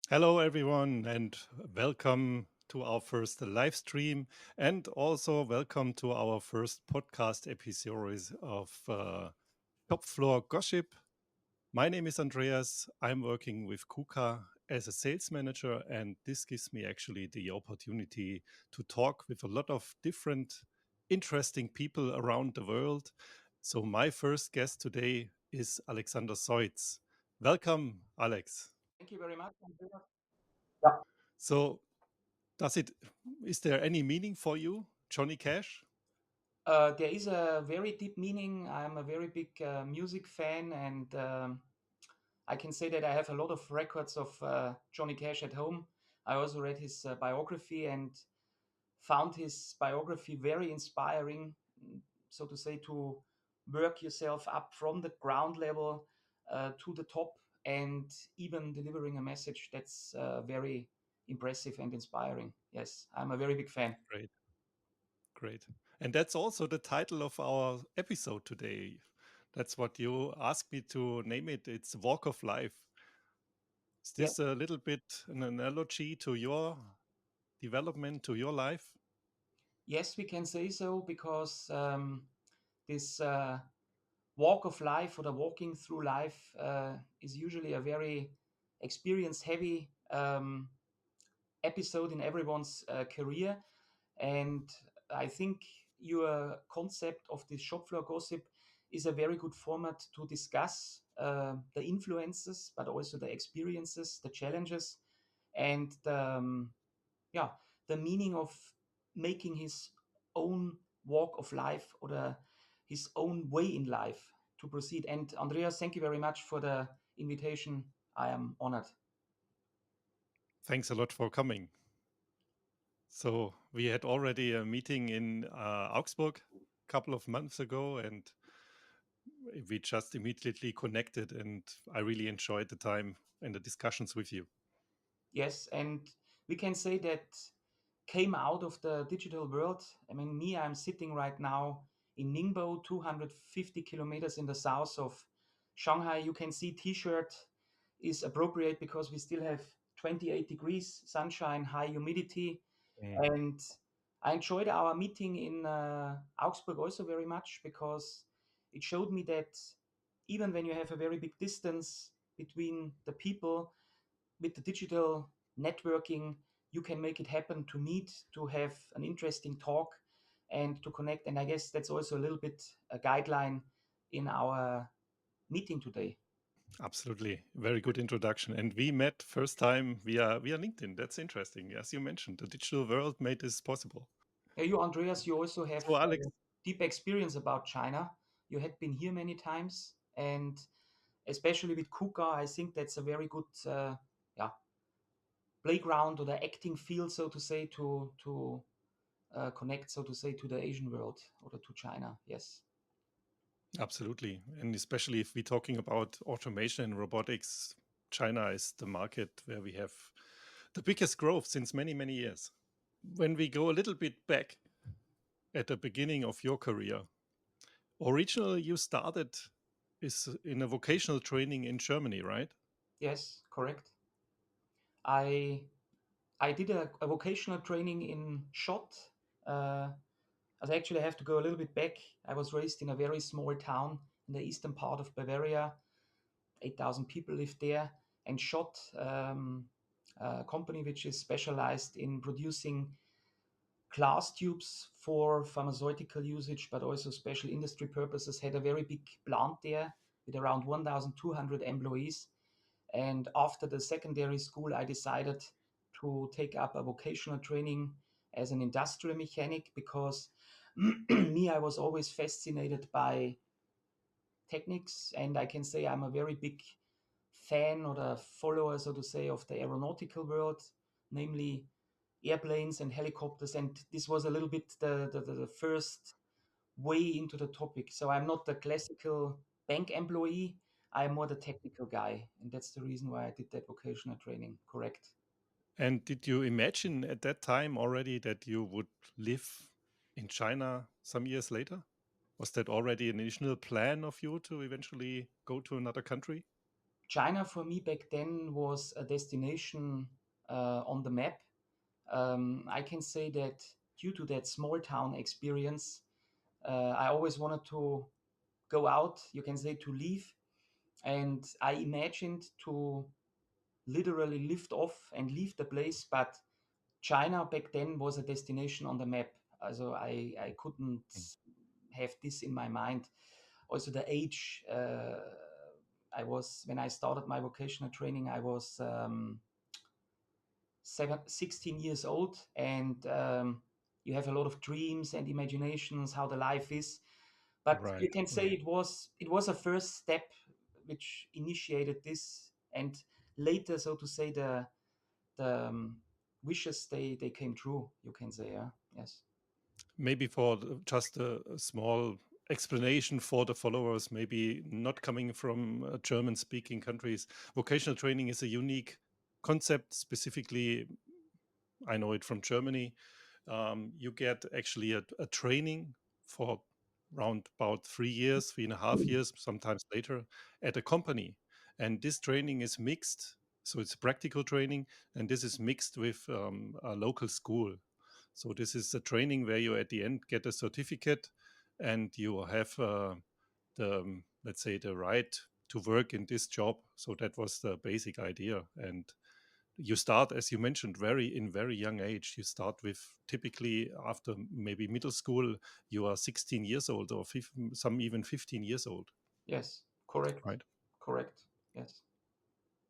Hello, everyone, and welcome to our first live stream, and also welcome to our first podcast episode of Shopfloor Gossip. My name is Andreas. I'm working with KUKA as a sales manager, and this gives me actually the opportunity to talk with a lot of different interesting people around the world. So, my first guest today is Alexander Seuz. Welcome, Alex. Thank you very much, Andreas. Yeah. So, Does it is there any meaning for you, Johnny Cash? There is a very deep meaning. I'm a very big music fan, and I can say that I have a lot of records of Johnny Cash at home. I also read his biography and found his biography very inspiring, so to say, to work yourself up from the ground level to the top and even delivering a message that's very impressive and inspiring. Yes, I'm a very big fan. Great, great. And that's also the title of our episode today. That's what you asked me to name it. It's Walk of Life. Is Yeah. this a little bit an analogy to your development, to your life? Yes, we can say so because this walk of life or the walking through life is usually a very experience heavy episode in everyone's career. And I think your concept of this shop floor gossip is a very good format to discuss the influences, but also the experiences, the challenges, and yeah, the meaning of making his own walk of life or his own way in life to proceed. And Andreas, thank you very much for the invitation. I am honored. Thanks a lot for coming. So we had already a meeting in Augsburg a couple of months ago, and we just immediately connected, and I really enjoyed the time and the discussions with you. Yes, and we can say that came out of the digital world. I mean, me, I'm sitting right now in Ningbo, 250 kilometers in the south of Shanghai. You can see T-shirt is appropriate because we still have 28 degrees, sunshine, high humidity. Mm. And I enjoyed our meeting in Augsburg also very much because it showed me that even when you have a very big distance between the people, with the digital networking, you can make it happen to meet, to have an interesting talk, and to connect. And I guess that's also a little bit a guideline in our meeting today. Absolutely. Very good introduction. And we met first time via LinkedIn. That's interesting. As you mentioned, the digital world made this possible. You, Andreas, you also have So Alex, deep experience about China. You had been here many times, and especially with KUKA, I think that's a very good yeah, playground or the acting field, so to say, to connect, so to say, to the Asian world or to China. Yes. absolutely. And especially if we're talking about automation and robotics, China is the market where we have the biggest growth since many, many years. When we go a little bit back at the beginning of your career, originally you started is in a vocational training in Germany, right? Yes, correct. I I did a vocational training in Schott. Uh, as I actually have to go a little bit back. I was raised in a very small town in the eastern part of Bavaria. 8,000 people lived there. And Schott, a company which is specialized in producing glass tubes for pharmaceutical usage, but also special industry purposes, had a very big plant there with around 1,200 employees. And after the secondary school, I decided to take up a vocational training as an industrial mechanic because me, I was always fascinated by techniques. And I can say I'm a very big fan or a follower, so to say, of the aeronautical world, namely airplanes and helicopters. And this was a little bit the first way into the topic. So I'm not the classical bank employee. I'm more the technical guy, and that's the reason why I did that vocational training. Correct. And did you imagine at that time already that you would live in China some years later? Was that already an initial plan of you to eventually go to another country? China for me back then was a destination on the map. I can say that due to that small town experience, I always wanted to go out, you can say to leave, and I imagined to literally lift off and leave the place, but China back then was a destination on the map. Also I couldn't have this in my mind. Also the age, I was when I started my vocational training, I was 16 years old, and you have a lot of dreams and imaginations how the life is. But you Right, can say right. it was a first step which initiated this, and later, so to say, the wishes they came true. You can say, yeah, yes, Maybe for just a small explanation for the followers, maybe not coming from German speaking countries, vocational training is a unique concept. Specifically, I know it from Germany. You get actually a training for around about 3 years, 3.5 years, sometimes later, at a company. And this training is mixed. So it's practical training, and this is mixed with a local school. So this is a training where you at the end get a certificate, and you have let's say the right to work in this job. So that was the basic idea. And you start, as you mentioned, very young age. You start with typically after maybe middle school, you are 16 years old, or some even 15 years old, yes, correct, right? correct, yes.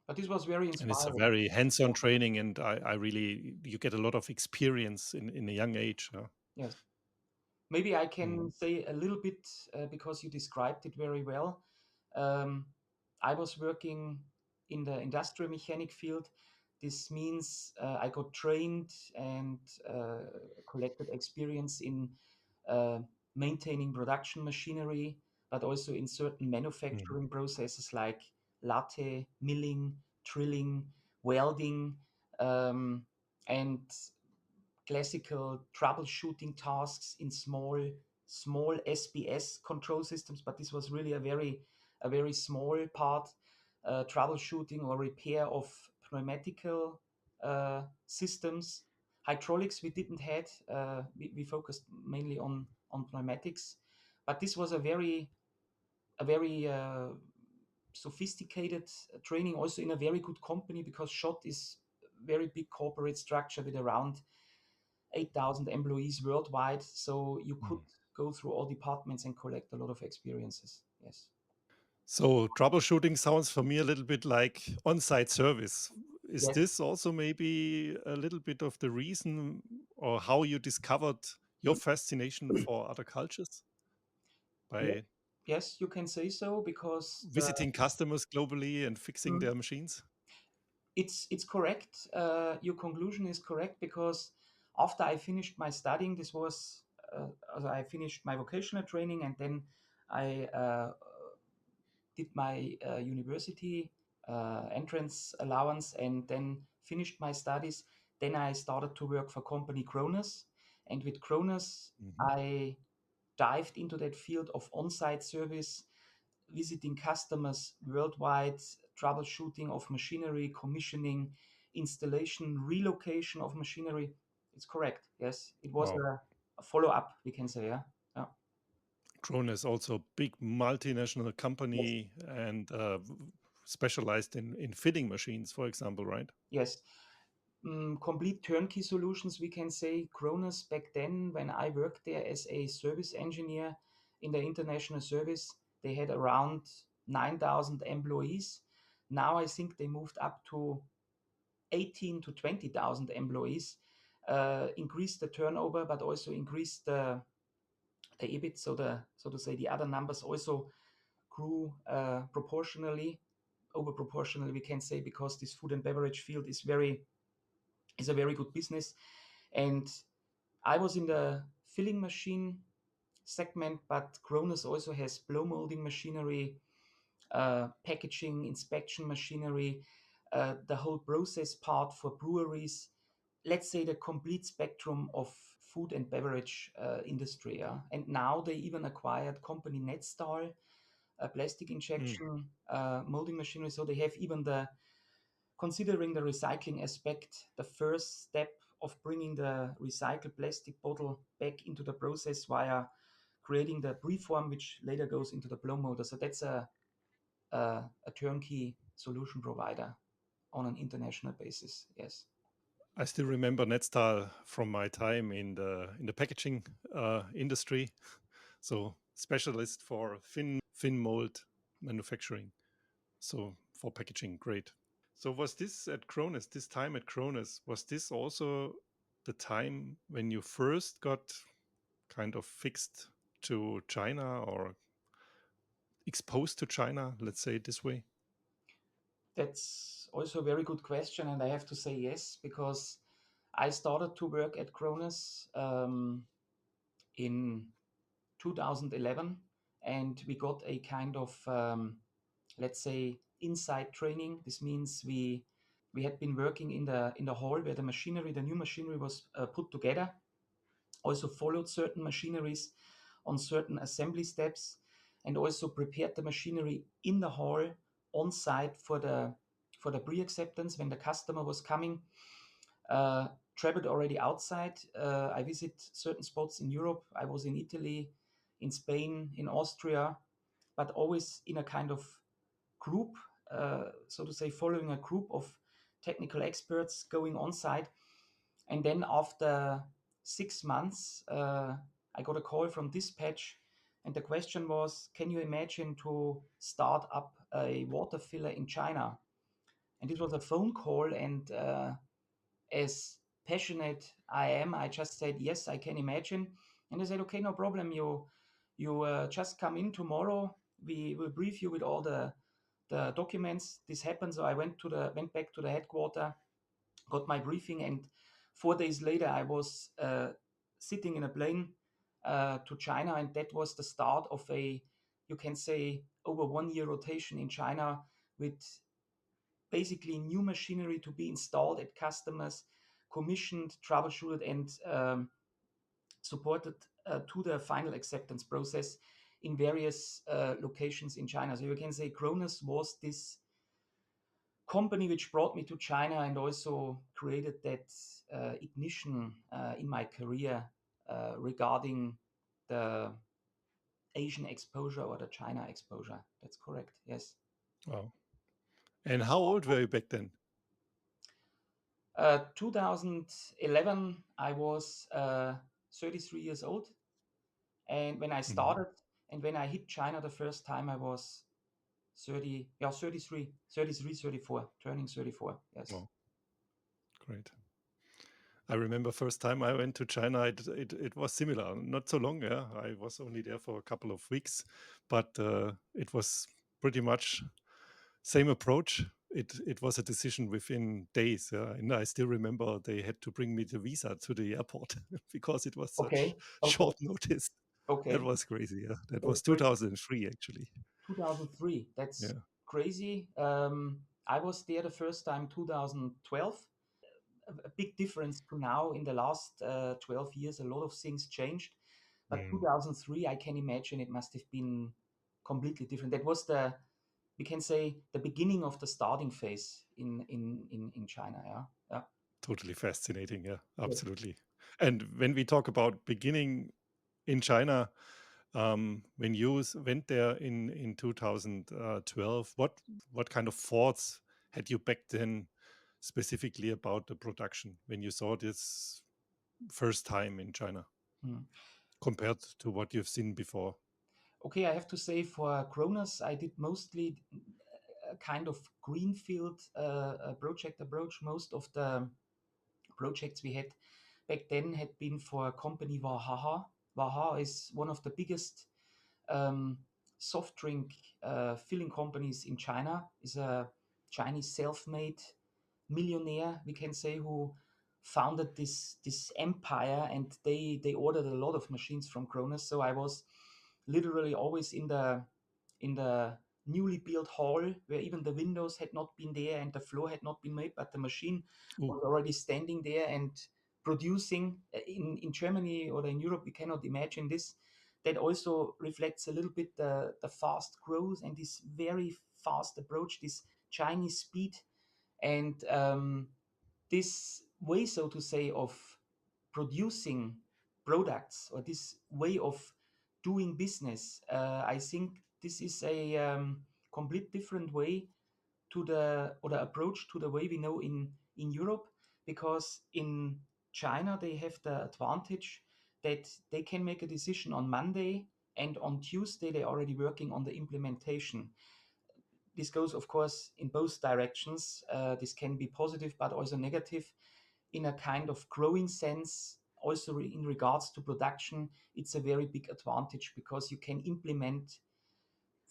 But this was very And it's a inspiring. very hands-on training, and I really, you get a lot of experience in a young age. Yes. Maybe I Mm. can say a little bit because you described it very well. Um, I was working in the industrial mechanic field. This means I got trained and collected experience in uh, maintaining production machinery, but also in certain Mm. manufacturing processes like latte, milling, drilling, welding, um, and classical troubleshooting tasks in small SBS control systems, but this was really a very small part, troubleshooting or repair of pneumatical systems. Hydraulics we didn't had. We focused mainly on pneumatics, but this was a very sophisticated training, also in a very good company, because SHOT is very big corporate structure with around 8,000 employees worldwide. So you could Mm. go through all departments and collect a lot of experiences. Yes. So troubleshooting sounds for me a little bit like on-site service. Is Yes. this also maybe a little bit of the reason, or how you discovered your Mm. fascination for other cultures Yeah. by Yes, you can say so because visiting customers globally and fixing mm, their machines? it's correct. Your conclusion is correct because after I finished my studying, this was I finished my vocational training, and then I did my university entrance allowance and then finished my studies. Then I started to work for company Kronos, and with Kronos Mhm. I dived into that field of on-site service, visiting customers worldwide, troubleshooting of machinery, commissioning, installation, relocation of machinery. It's correct. Yes, it was Wow. a follow-up, we can say. Yeah. Yeah. Krone is also a big multinational Yes. company and specialized in fitting machines, for example, right? Yes. Complete turnkey solutions, we can say. Kronos back then, when I worked there as a service engineer in the international service, they had around 9,000 employees. Now I think they moved up to 18 to 20,000 employees, increased the turnover, but also increased the EBIT. So to say, the other numbers also grew proportionally, over proportionally, we can say, because this food and beverage field is a very good business. And I was in the filling machine segment, but Kronos also has blow molding machinery, packaging, inspection machinery, the whole process part for breweries. Let's say the complete spectrum of food and beverage industry. Yeah? And now they even acquired company Netstal, plastic Mm. injection molding machinery. So they have even considering the recycling aspect, the first step of bringing the recycled plastic bottle back into the process via creating the preform, which later goes into the blow molder. So that's a turnkey solution provider on an international basis. Yes. I still remember Netstal from my time in the packaging industry. So specialist for thin mold manufacturing. So for packaging, great. So was this at Cronus, this time at Cronus, was this also the time when you first got kind of fixed to China or exposed to China, let's say it this way? That's also a very good question, and I have to say yes, because I started to work at Cronus in 2011, and we got a kind of, let's say, inside training. This means we had been working in the hall where the new machinery was put together. Also followed certain machineries on certain assembly steps, and also prepared the machinery in the hall on site for the pre-acceptance when the customer was coming. Uh, Traveled already outside. I visit certain spots in Europe. I was in Italy, in Spain, in Austria, but always in a kind of group, so to say, following a group of technical experts going on site. And then after 6 months, I got a call from dispatch, and the question was, can you imagine to start up a water filler in China? And this was a phone call, and as passionate I am, I just said yes, I can imagine. And they said, okay, no problem. You just come in tomorrow. We will brief you with all the documents. This happened, so I went back to the headquarter, got my briefing, and 4 days later I was sitting in a plane to China, and that was the start of a, you can say, over 1 year rotation in China with basically new machinery to be installed at customers, commissioned, troubleshooted, and supported to the final acceptance process in various locations in China. So you can say Cronus was this company which brought me to China and also created that ignition in my career regarding the Asian exposure or the China exposure. That's correct. Yes. Wow. And how old were you back then? 2011, I was 33 years old. And when I Mhm. started and when I hit China the first time, I was 30, yeah, 33, 34, turning 34. Yes. Wow, great. I remember first time I went to China, it was similar. Not so long, yeah. I was only there for a couple of weeks, but it was pretty much same approach. It was a decision within days, yeah. And I still remember they had to bring me the visa to the airport because it was such Okay. Okay. short notice. That Okay. was crazy, yeah. That That's was great. 2003 actually. 2003. That's Yeah. crazy. I was there the first time 2012. A big difference to now in the last 12 years. A lot of things changed. But Mm, 2003, I can imagine it must have been completely different. That was we can say, the beginning of the starting phase in China. Yeah. Yeah. totally fascinating, yeah, Yes. absolutely. And when we talk about beginning in China, when you went there in 2012, what kind of thoughts had you back then specifically about the production when you saw this first time in China Hmm. compared to what you've seen before? Okay, I have to say for Cronus, I did mostly a kind of greenfield project approach. Most of the projects we had back then had been for a company Wahaha. Wahaha is one of the biggest um, soft drink filling companies in China. Is a Chinese self-made millionaire, we can say, who founded this empire, and they ordered a lot of machines from Cronus. So I was literally always in the newly built hall where even the windows had not been there and the floor had not been made, but the machine Ooh, was already standing there and producing. In Germany or in Europe, we cannot imagine this. that also reflects a little bit the fast growth and this very fast approach, this Chinese speed, and this way, so to say, of producing products, or this way of doing business. I think this is a complete different way to the, or the approach to the way we know in Europe, because in China they have the advantage that they can make a decision on Monday, and on Tuesday they're already working on the implementation. This goes, of course, in both directions. This can be positive, but also negative in a kind of growing sense. Also, in regards to production, it's a very big advantage because you can implement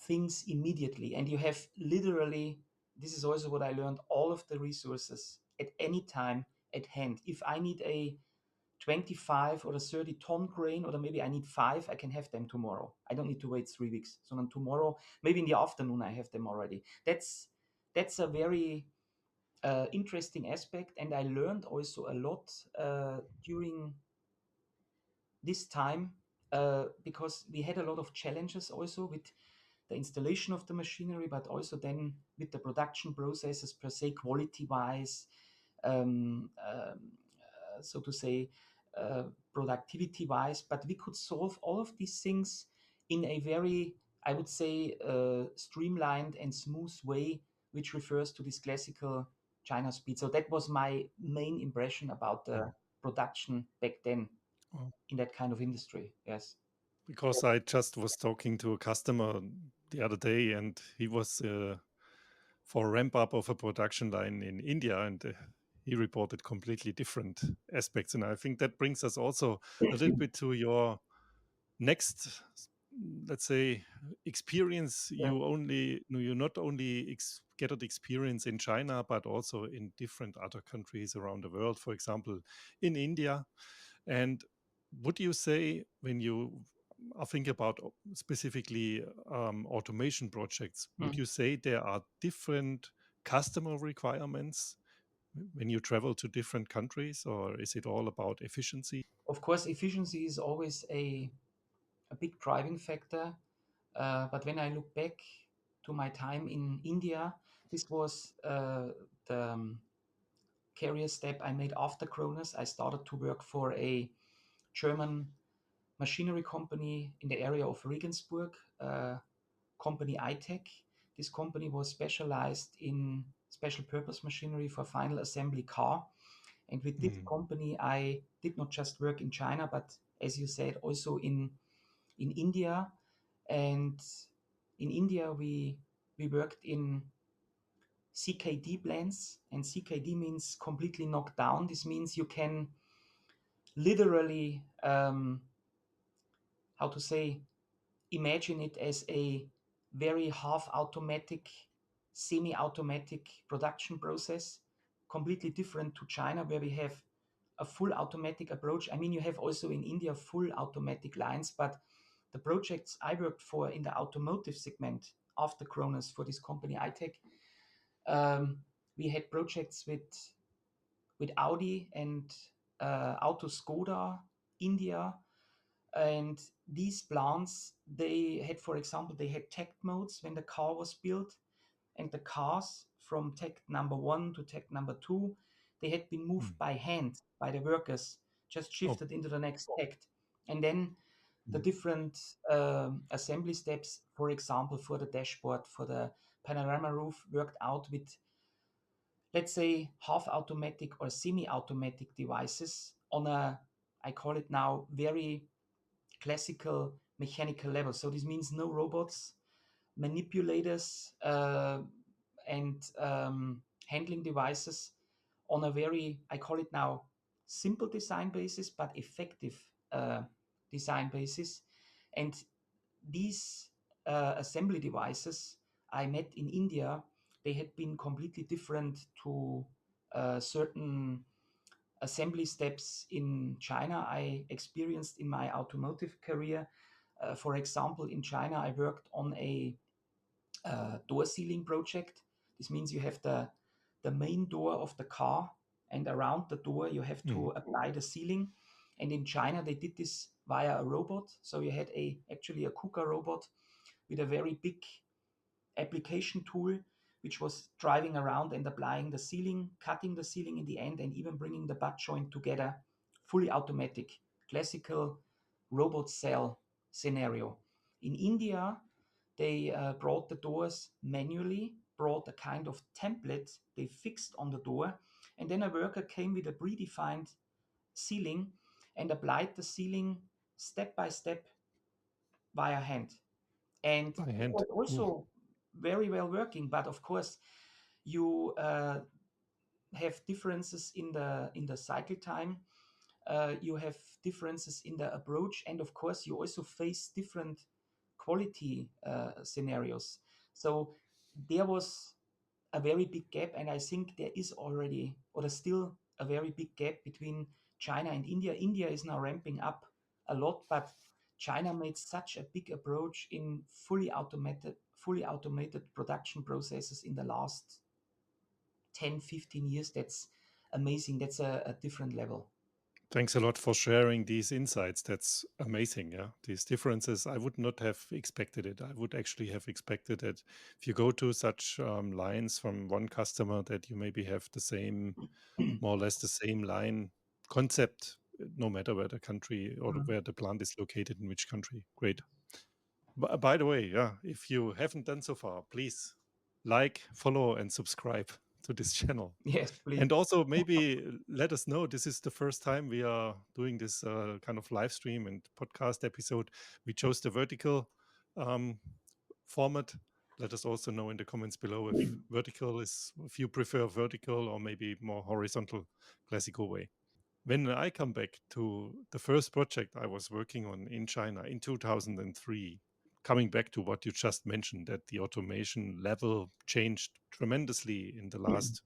things immediately, and you have literally, this is also what I learned, all of the resources at any time at hand. If I need a 25 or a 30-ton crane, or maybe I need five, I can have them tomorrow. I don't need to wait 3 weeks. So then tomorrow, maybe in the afternoon, I have them already. That's a very interesting aspect, and I learned also a lot during this time, because we had a lot of challenges also with the installation of the machinery, but also then with the production processes per se, quality wise, so to say, uh, productivity wise. But we could solve all of these things in a very, I would say, streamlined and smooth way, which refers to this classical China speed. So that was my main impression about the production back then Oh, in that kind of industry. Yes. because I just was talking to a customer the other day, and he was for a ramp up of a production line in India, and he reported completely different aspects. And I think that brings us also a little bit to your next, let's say, experience. Yeah. You not only gathered experience in China, but also in different other countries around the world, for example, in India. And would you say, when you are thinking about specifically automation projects, would Mm. you say there are different customer requirements when you travel to different countries, or is it all about efficiency? Of course, efficiency is always a big driving factor. But when I look back to my time in India, this was the career step I made after Kronos. I started to work for a German machinery company in the area of Regensburg, company iTech. This company was specialized in special purpose machinery for final assembly car. And with this Mm, company, I did not just work in China, but as you said, also in India. And in India, we worked in CKD plants, and CKD means completely knocked down. This means you can literally, how to say, imagine it as a very half automatic, semi automatic production process, completely different to China, where we have a full automatic approach. I mean, you have also in India full automatic lines, but the projects I worked for in the automotive segment after Kronos for this company iTech, um, we had projects with Audi and Auto Skoda India, and these plants, they had, for example, they had tech modes when the car was built, and the cars from tech number one to tech number two, they had been moved mm. by hand by the workers, just Oh, shifted into the next tech. And then the mm, different assembly steps, for example, for the dashboard, for the panorama roof, worked out with, let's say, half automatic or semi automatic devices on a, I call it now, very classical mechanical level. So this means no robots, manipulators, and handling devices on a very, I call it now, simple design basis, but effective design basis. And these assembly devices I met in India, they had been completely different to certain assembly steps in China I experienced in my automotive career. For example, in China, I worked on a door sealing project. This means you have the main door of the car, and around the door you have mm, to apply the sealing. And in China, they did this via a robot. So you had actually a KUKA robot with a very big application tool, which was driving around and applying the sealing, cutting the sealing in the end, and even bringing the butt joint together, fully automatic, classical robot cell scenario. In India, they brought the doors manually, brought a kind of template they fixed on the door, and then a worker came with a predefined sealing and applied the sealing step by step via hand. And By it hand. was Ooh. also very well working, but of course, you have differences in the cycle time. You have differences in the approach, and of course, you also face different quality scenarios. So there was a very big gap, and I think there is already, or there's still a very big gap between China and India. India is now ramping up a lot, but China made such a big approach in fully automated production processes in the last 10, 15 years. That's amazing. That's a different level. Thanks a lot for sharing these insights. That's amazing. Yeah. These differences, I would not have expected it. I would actually have expected that if you go to such lines from one customer, that you maybe have the same, more or less the same line concept, no matter where the country or Mm. where the plant is located in which country. Great. By the way, yeah, if you haven't done so far, please like, follow, and subscribe to this channel. Yes, please. And also, maybe let us know. This is the first time we are doing this kind of live stream and podcast episode. We chose the vertical um, format. Let us also know in the comments below if you prefer vertical or maybe more horizontal, classical way. When I come back to the first project I was working on in China in 2003, coming back to what you just mentioned, that the automation level changed tremendously in the last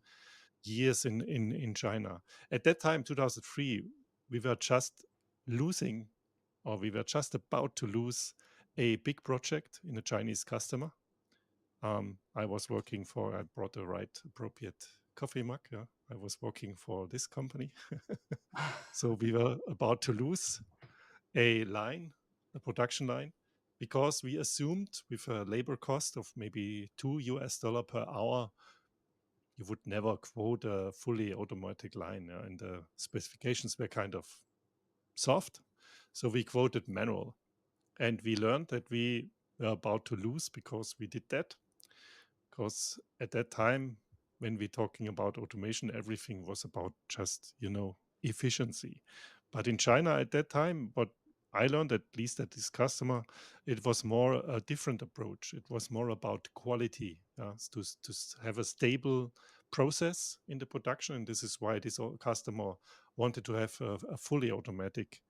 years in China. At that time, 2003, we were just losing, or we were just about to lose a big project in a Chinese customer. I was working for, I brought the right appropriate coffee mug. Yeah. I was working for this company. So we were about to lose a line, a production line, because we assumed with a labor cost of maybe $2 per hour, you would never quote a fully automatic line. And the specifications were kind of soft. So we quoted manual. And we learned that we were about to lose because we did that. Because at that time, when we're talking about automation, everything was about just, efficiency. But in China at that time, what I learned, at least at this customer, it was more a different approach. It was more about quality, to have a stable process in the production. And this is why this customer wanted to have a fully automatic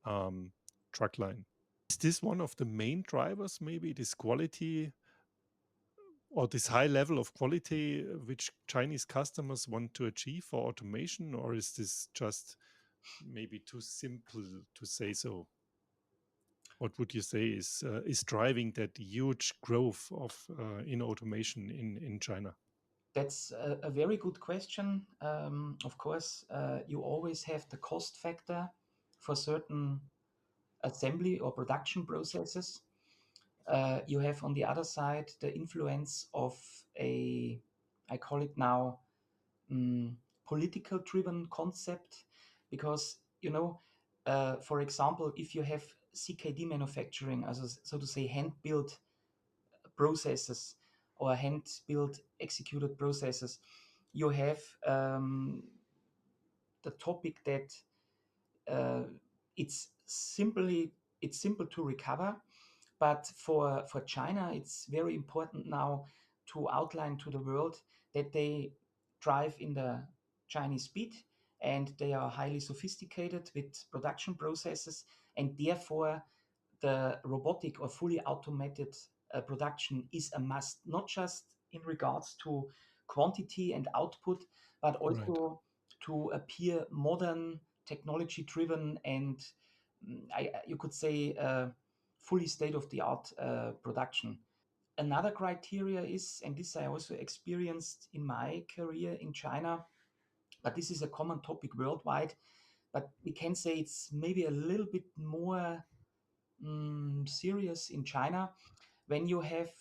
um, truck line. Is this one of the main drivers, maybe this quality or this high level of quality which Chinese customers want to achieve for automation, or is this just maybe too simple to say so? What would you say is driving that huge growth of in automation in China? That's a very good question. Of course, you always have the cost factor for certain assembly or production processes. You have on the other side the influence of I call it now, um, political driven concept, because, for example, if you have CKD manufacturing, as so to say, hand built processes or hand built executed processes, you have the topic that uh, it's simply it's simple to recover, but for China, it's very important now to outline to the world that they drive in the Chinese speed, and they are highly sophisticated with production processes, and therefore the robotic or fully automated production is a must, not just in regards to quantity and output, but Right. also to appear modern, technology driven, and you could say fully state of the art production. Another criteria is, and this I also experienced in my career in China, but this is a common topic worldwide, but we can say it's maybe a little bit more serious in China when you have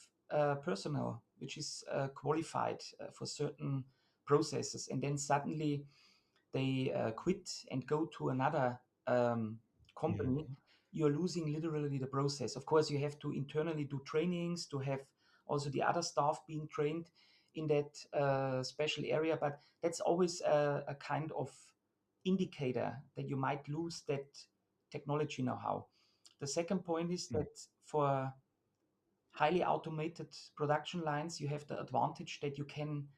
personnel which is qualified for certain processes, and then suddenly they quit and go to another company, Mm. you're losing literally the process. Of course, you have to internally do trainings to have also the other staff being trained in that special area, but that's always a kind of indicator that you might lose that technology know-how. The second point is Mm. that for highly automated production lines, you have the advantage that you can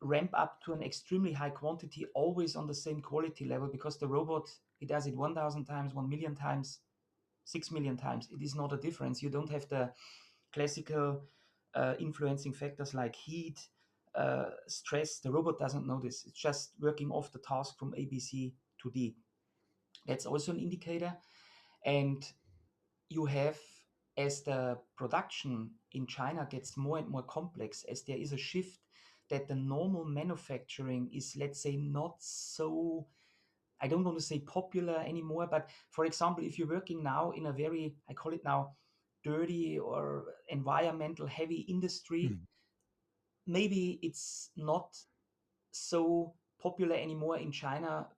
ramp up to an extremely high quantity always on the same quality level, because the robot, it does it 1000 times, 1 million times, 6 million times. It is not a difference. You don't have the classical influencing factors like heat, stress. The robot doesn't know this. It's just working off the task from ABC to D. That's also an indicator. And you have, as the production in China gets more and more complex, as there is a shift that the normal manufacturing is, let's say, not so, I don't want to say popular anymore, but for example, if you're working now in a very, I call it now, dirty or environmental heavy industry, Mm. maybe it's not so popular anymore in China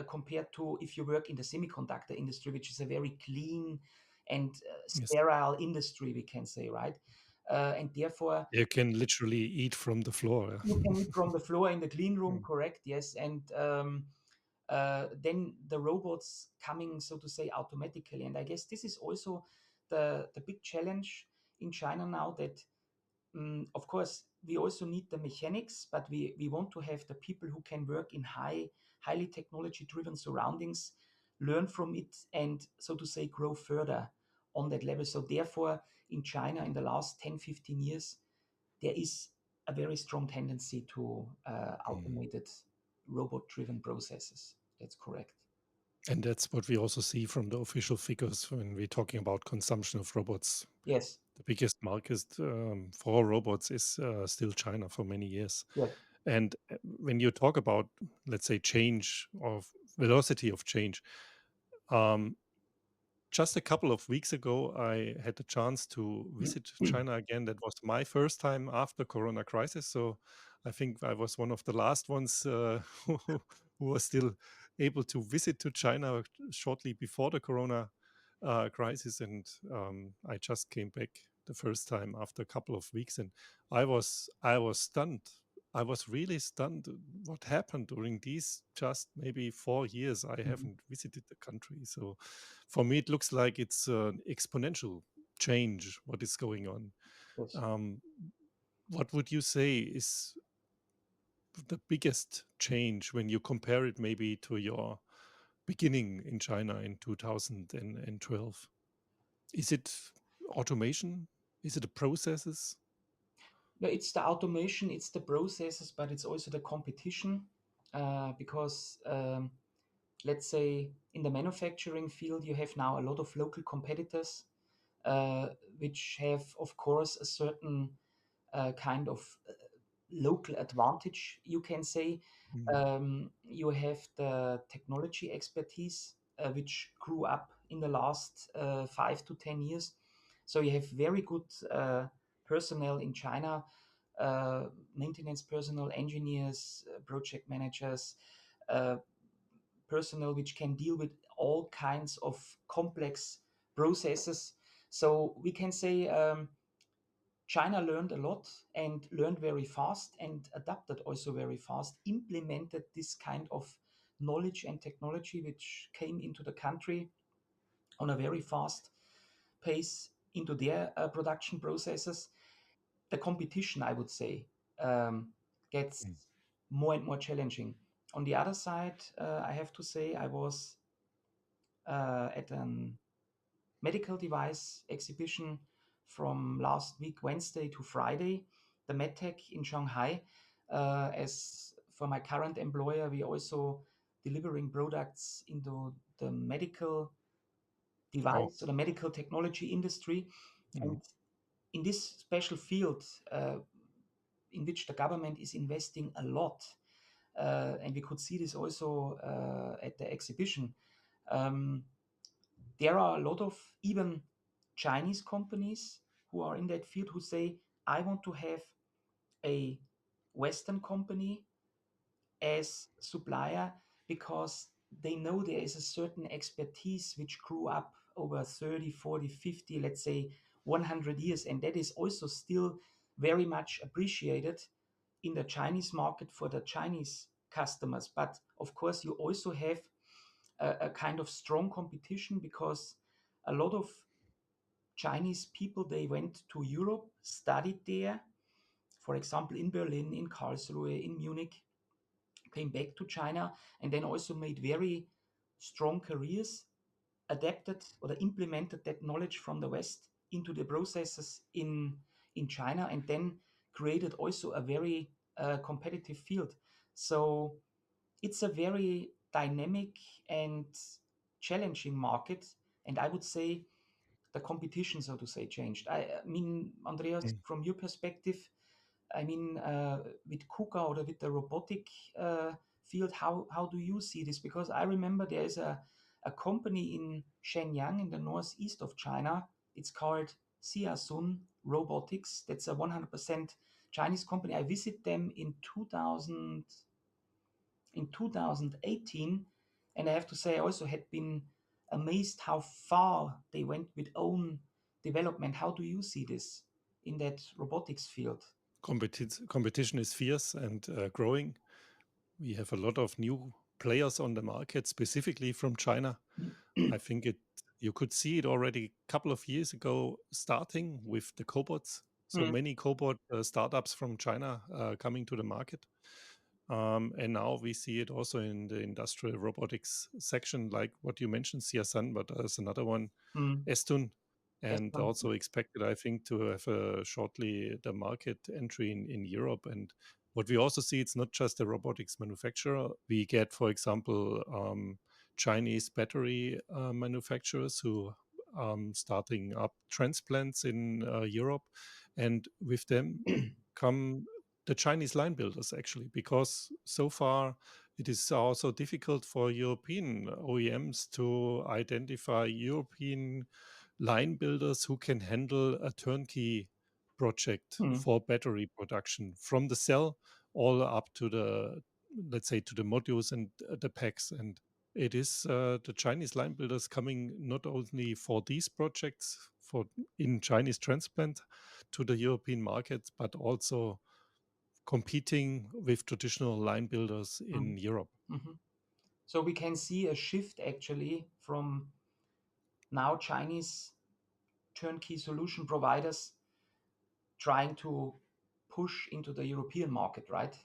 compared to if you work in the semiconductor industry, which is a very clean and Yes. sterile industry, we can say, right? And therefore, You can literally eat from the floor. you can eat from the floor in the clean room, Mm. correct? Yes, and then the robots coming, so to say, automatically. And I guess this is also the big challenge in China now, that of course, we also need the mechanics, but we want to have the people who can work in highly technology driven surroundings, learn from it, and so to say, grow further on that level. So, therefore, in China, in the last 10, 15 years, there is a very strong tendency to Mm. automated robot driven processes. That's correct. And that's what we also see from the official figures when we're talking about consumption of robots. Yes, The biggest market for robots is still China for many years. yes. And when you talk about, let's say, change of velocity of change, um, just a couple of weeks ago, I had the chance to visit China again. That was my first time after Corona crisis. So I think I was one of the last ones who was still able to visit to China shortly before the Corona crisis. And I just came back the first time after a couple of weeks, and I was stunned. I was really stunned what happened during these just maybe 4 years. I Mhm. haven't visited the country, so for me, it looks like it's an exponential change what is going on. Yes. Um, what would you say is the biggest change when you compare it maybe to your beginning in China in 2012? Is it automation? Is it the processes? No, it's the automation, it's the processes, but it's also the competition. Because let's say in the manufacturing field, you have now a lot of local competitors, uh, which have, of course, a certain kind of local advantage, you can say. Mm. You have the technology expertise, which grew up in the last 5 to 10 years. So you have very good personnel in China, uh, maintenance personnel, engineers, project managers, uh, personnel which can deal with all kinds of complex processes. So we can say China learned a lot and learned very fast and adapted also very fast, implemented this kind of knowledge and technology which came into the country on a very fast pace into their production processes. The competition, I would say, gets Mm. more and more challenging. On the other side, I have to say, I was at an medical device exhibition from last week, Wednesday to Friday, the MedTech in Shanghai. As for my current employer, we also delivering products into the medical Oh. device or the medical technology industry. And Mm. in this special field, in which the government is investing a lot, and we could see this also at the exhibition. Um, there are a lot of even Chinese companies who are in that field who say, I want to have a Western company as supplier because they know there is a certain expertise which grew up over 30, 40, 50, let's say 100 years. And that is also still very much appreciated in the Chinese market for the Chinese customers. But of course, you also have a kind of strong competition because a lot of Chinese people, they went to Europe, studied there, for example, in Berlin, in Karlsruhe, in Munich, came back to China, and then also made very strong careers, adapted or implemented that knowledge from the West into the processes in China, and then created also a very competitive field. So it's a very dynamic and challenging market, and I would say the competition, so to say, changed. I mean, Andreas, Mm. from your perspective, I mean, with KUKA or with the robotic field, how do you see this? Because I remember there is a company in Shenyang in the northeast of China. It's called Siasun Robotics. That's a 100% Chinese company. I visited them in 2018, and I have to say I also had been amazed how far they went with own development. How do you see this in that robotics field? Competition is fierce and growing. We have a lot of new players on the market, specifically from China. I think you could see it already a couple of years ago, starting with the cobots. So Mm, many cobot startups from China coming to the market. And now we see it also in the industrial robotics section, like what you mentioned, CSN, but there's another one, mm. Estun, Yes, and also expected, I think, to have shortly the market entry in Europe. And what we also see, it's not just a robotics manufacturer. We get, for example, Chinese battery manufacturers who starting up transplants in Europe, and with them come the Chinese line builders actually, because so far it is also difficult for European OEMs to identify European line builders who can handle a turnkey project Mm, for battery production from the cell all up to the, let's say, to the modules and the packs. And it is the Chinese line builders coming not only for these projects for in Chinese transplant to the European markets, but also competing with traditional line builders mm, in Europe. mhm. So we can see a shift actually from now Chinese turnkey solution providers trying to push into the European market, right?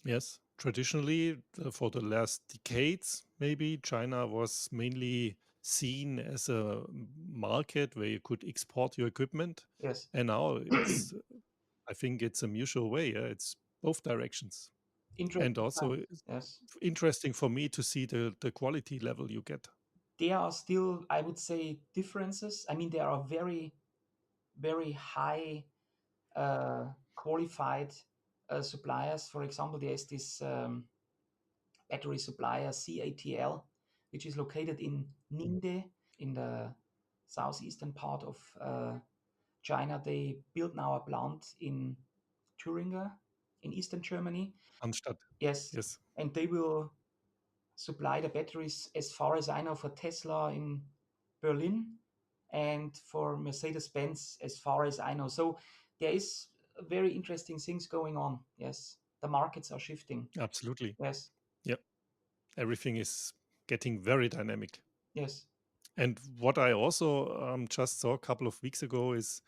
Yes, traditionally, for the last decades, maybe China was mainly seen as a market where you could export your equipment. Yes. And now it's, I think it's a mutual way. It's both directions. And Interesting also point. it's Yes. interesting for me to see the quality level you get. There are still, I would say, differences. I mean, there are very, very high qualified suppliers. For example, there is this battery supplier CATL, which is located in Ningde in the southeastern part of China. They build now a plant in Thuringia in eastern Germany. Anstatt, Yes, yes, and they will supply the batteries, as far as I know, for Tesla in Berlin and for Mercedes-Benz, as far as I know. So there is very interesting things going on. Yes, the markets are shifting. absolutely. Yes, Yep. Everything is getting very dynamic. yes, And what I also just saw a couple of weeks ago is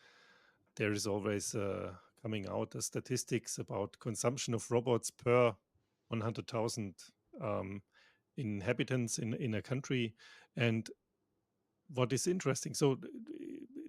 there is always coming out the statistics about consumption of robots per 100,000 um, inhabitants in a country. And what is interesting, so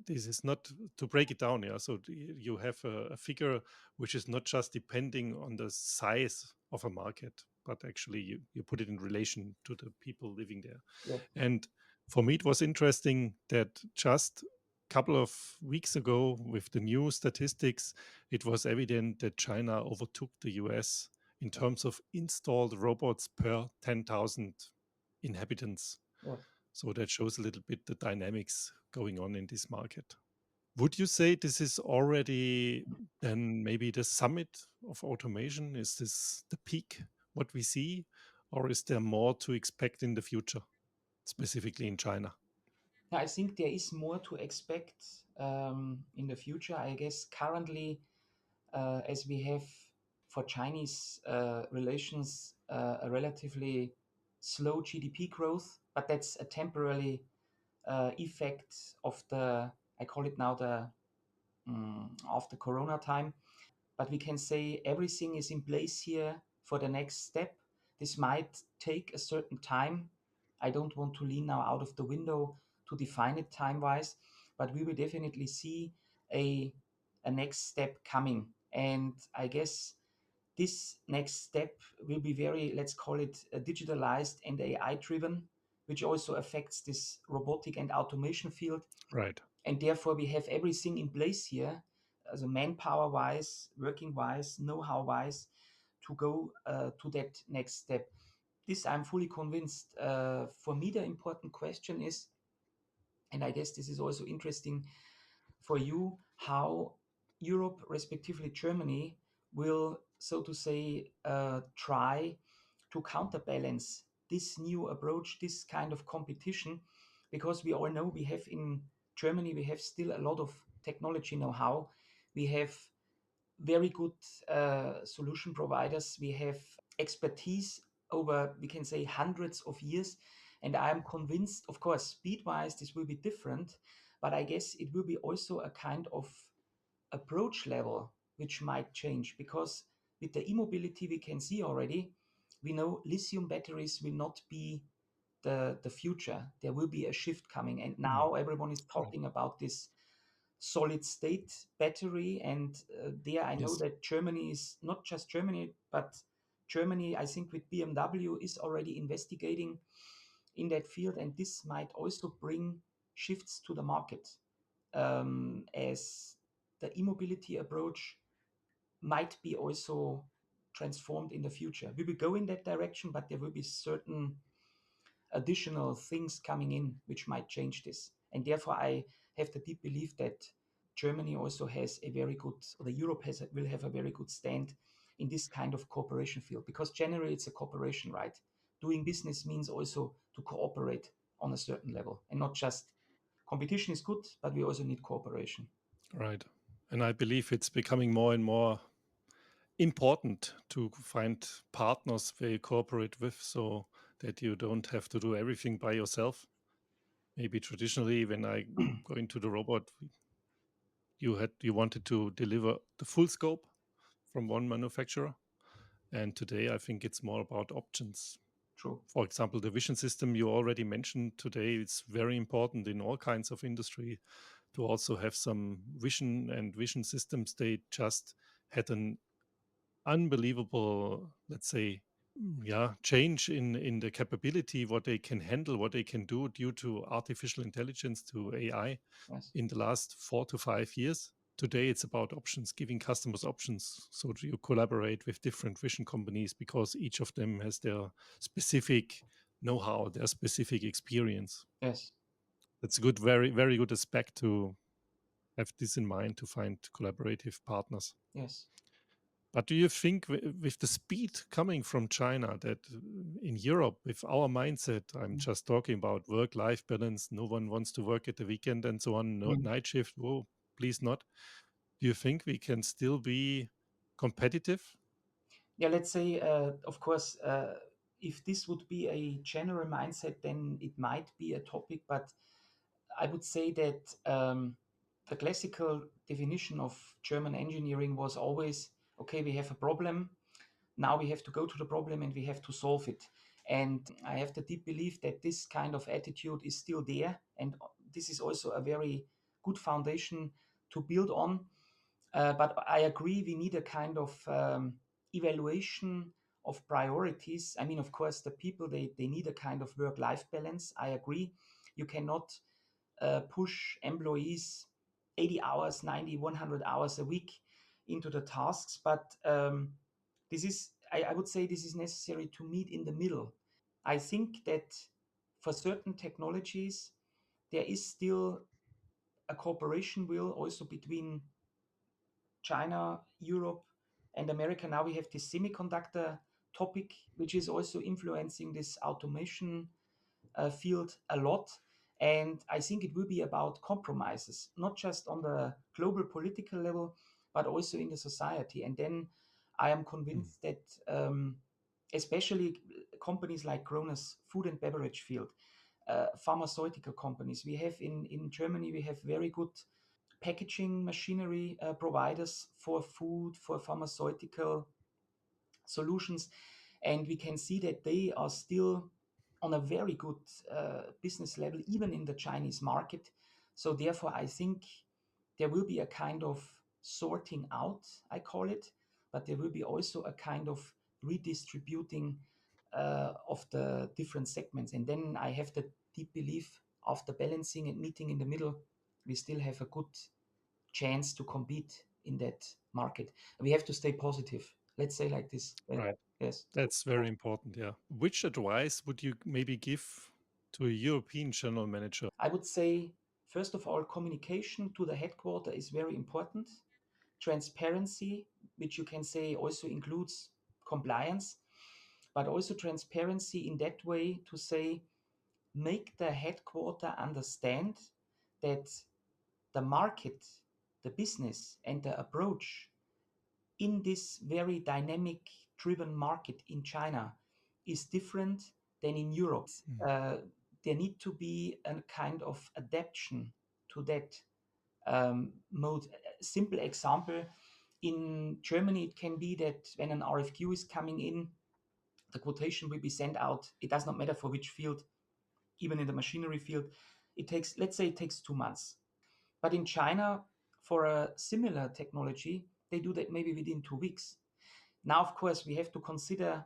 this is not to break it down, yeah. So you have a figure which is not just depending on the size of a market, but actually you put it in relation to the people living there. yes. And for me, it was interesting that just a couple of weeks ago, with the new statistics, it was evident that China overtook the US in terms of installed robots per 10,000 inhabitants. Yes. So that shows a little bit the dynamics going on in this market. Would you say this is already then maybe the summit of automation? Is this the peak, what we see? Or is there more to expect in the future, specifically in China? I think there is more to expect in the future. I guess currently, as we have for Chinese relations a relatively slow GDP growth, but that's a temporary effect of the, I call it now the of the Corona time. But we can say everything is in place here for the next step. This might take a certain time. I don't want to lean now out of the window to define it time wise, but we will definitely see a, a next step coming. And I guess this next step will be very, let's call it digitalized and AI driven, which also affects this robotic and automation field. Right. And therefore we have everything in place here, as a manpower wise, working wise, know-how wise, to go to that next step. This I'm fully convinced. For me the important question is, and I guess this is also interesting for you, how Europe, respectively Germany, will, so to say, try to counterbalance this new approach, this kind of competition, because we all know we have in Germany, we have still a lot of technology know-how. We have very good solution providers. We have expertise over, we can say, hundreds of years. And I am convinced, of course, speed wise, this will be different, but I guess it will be also a kind of approach level which might change, because with the e-mobility we can see already, we know lithium batteries will not be the future. There will be a shift coming, and Mm, now everyone is right. talking about this solid state battery. And there I know Yes. that Germany is not just Germany, but Germany, I think with BMW, is already investigating in that field, and this might also bring shifts to the market, as the e-mobility approach might be also transformed in the future. We will go in that direction, but there will be certain additional things coming in which might change this. And therefore, I have the deep belief that Germany also has a very good, or the Europe will have a very good stand in this kind of cooperation field, because generally it's a cooperation, right? Doing business means also to cooperate on a certain level, and not just competition is good, but we also need cooperation. Right. And I believe it's becoming more and more important to find partners where you cooperate with so that you don't have to do everything by yourself. Maybe traditionally, when I go into the robot, you wanted to deliver the full scope from one manufacturer. And today, I think it's more about options. True. For example, the vision system you already mentioned today, it's very important in all kinds of industry to also have some vision and vision systems. They just had an unbelievable, let's say, yeah, change in the capability, what they can handle, what they can do due to artificial intelligence, to AI Yes. in the last 4 to 5 years. Today, it's about options, giving customers options so that you collaborate with different vision companies because each of them has their specific know-how, their specific experience. Yes. That's a good, very, very good aspect to have this in mind to find collaborative partners. Yes. But do you think with the speed coming from China that in Europe, with our mindset, I'm Mm. just talking about work-life balance, no one wants to work at the weekend and so on, no Mm. night shift, whoa, please not. Do you think we can still be competitive? Yeah, let's say, of course, if this would be a general mindset, then it might be a topic. But I would say that the classical definition of German engineering was always, okay, we have a problem. Now we have to go to the problem and we have to solve it. And I have the deep belief that this kind of attitude is still there. And this is also a very good foundation to build on. But I agree, we need a kind of evaluation of priorities. I mean, of course, the people, they need a kind of work-life balance. I agree. You cannot push employees 80 hours, 90, 100 hours a week into the tasks. But this is, I would say this is necessary to meet in the middle. I think that for certain technologies, there is still a cooperation will also between China, Europe, and America. Now we have this semiconductor topic, which is also influencing this automation field a lot. And I think it will be about compromises, not just on the global political level, but also in the society. And then I am Mm. convinced that, especially companies like Kronos, food and beverage field, pharmaceutical companies, we have in Germany, we have very good packaging machinery providers for food, for pharmaceutical solutions. And we can see that they are still on a very good business level, even in the Chinese market. So, therefore, I think there will be a kind of sorting out, I call it, but there will be also a kind of redistributing of the different segments. And then I have the deep belief after balancing and meeting in the middle, we still have a good chance to compete in that market. We have to stay positive. Let's say like this. Right. Yes. That's very important. Yeah. Which advice would you maybe give to a European general manager? I would say, first of all, communication to the headquarter is very important. Transparency, which you can say also includes compliance, but also transparency in that way to say, make the headquarter understand that the market, the business, and the approach in this very dynamic driven market in China is different than in Europe. Mm. There need to be a kind of adaptation to that mode. Simple example, in Germany, it can be that when an RFQ is coming in, the quotation will be sent out. It does not matter for which field, even in the machinery field. It takes, let's say, it takes 2 months. But in China, for a similar technology, they do that maybe within 2 weeks. Now, of course, we have to consider,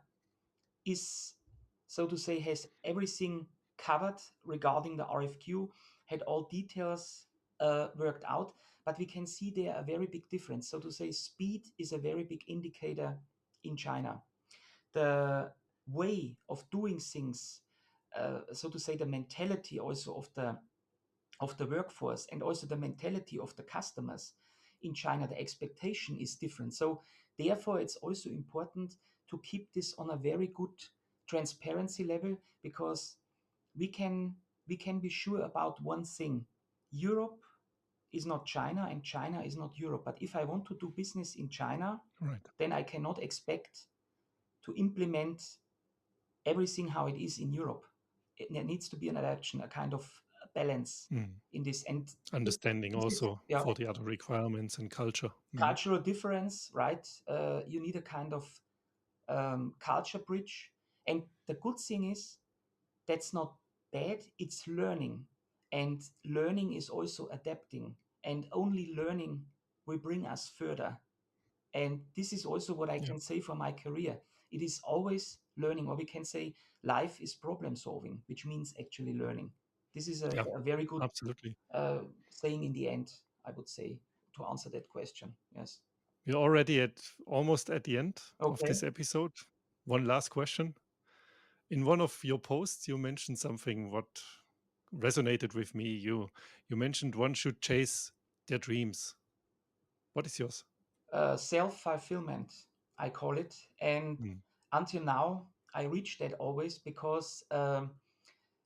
is, so to say, has everything covered regarding the RFQ, had all details worked out, but we can see there a very big difference. So to say, speed is a very big indicator in China. The way of doing things, so to say, the mentality also of the workforce and also the mentality of the customers in China, the expectation is different. So therefore, it's also important to keep this on a very good transparency level, because we can we can be sure about one thing: Europe is not China and China is not Europe. But if I want to do business in China, Right. then I cannot expect to implement everything how it is in Europe. There needs to be an adaptation, a kind of balance Mm. in this. And Understanding this is, also yeah, for the other requirements and culture. Mm. cultural difference, right? You need a kind of culture bridge. And the good thing is, that's not bad, it's learning. And learning is also adapting. And only learning will bring us further. And this is also what I Yeah. can say for my career. It is always learning, or we can say life is problem solving, which means actually learning. This is Yeah. a very good Absolutely. saying in the end, I would say, to answer that question. Yes. We're already at almost at the end of Okay. this episode. One last question. In one of your posts, you mentioned something what resonated with me. You mentioned one should chase their dreams. What is yours? Self fulfillment, I call it. And Mm. until now, I reach that always because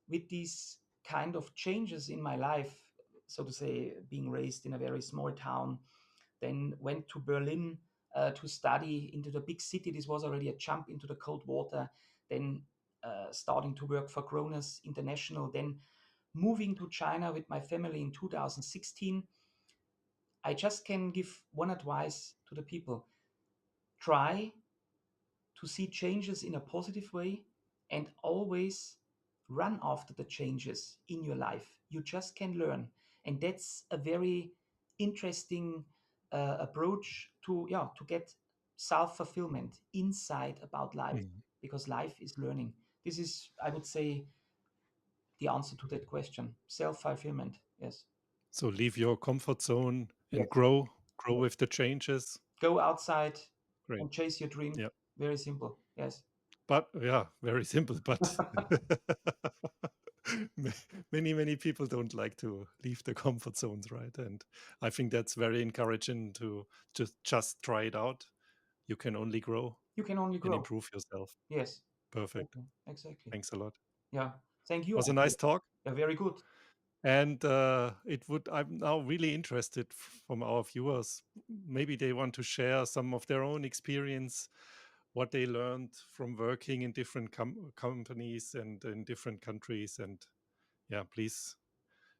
with these kind of changes in my life, so to say, being raised in a very small town, then went to Berlin to study into the big city. This was already a jump into the cold water. Then starting to work for Kronos International. Then moving to China with my family in 2016. I just can give one advice to the people: try to see changes in a positive way and always run after the changes in your life. You just can learn. And that's a very interesting approach to, yeah, to get self-fulfillment inside about life, Mm. because life is learning. This is, I would say, the answer to that question. Self-fulfillment. Yes. So leave your comfort zone and Yes. grow Yes. with the changes. Go outside Great. and chase your dream. Yeah. Very simple. Yes. But yeah, very simple. But many people don't like to leave the comfort zones, right? And I think that's very encouraging to just try it out. You can only grow You can only and grow. improve yourself. Yes. Perfect. Exactly. Exactly. Thanks a lot. Yeah. Thank you, Was a Andrea. nice talk. Yeah, very good. And I'm now really interested from our viewers. Maybe they want to share some of their own experience, what they learned from working in different companies and in different countries. And yeah, please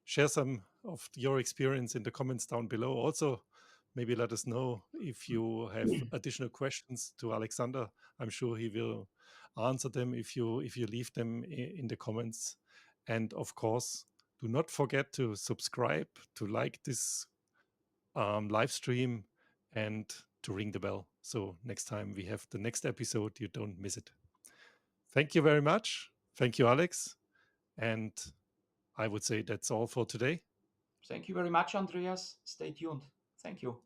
share some of your experience in the comments down below. Also, maybe let us know if you have additional questions to Alexander. I'm sure he will answer them if you leave them in the comments. And of course, do not forget to subscribe, to like this live stream, and to ring the bell. So next time we have the next episode, you don't miss it. Thank you very much. Thank you, Alex. And I would say that's all for today. Thank you very much, Andreas. Stay tuned. Thank you.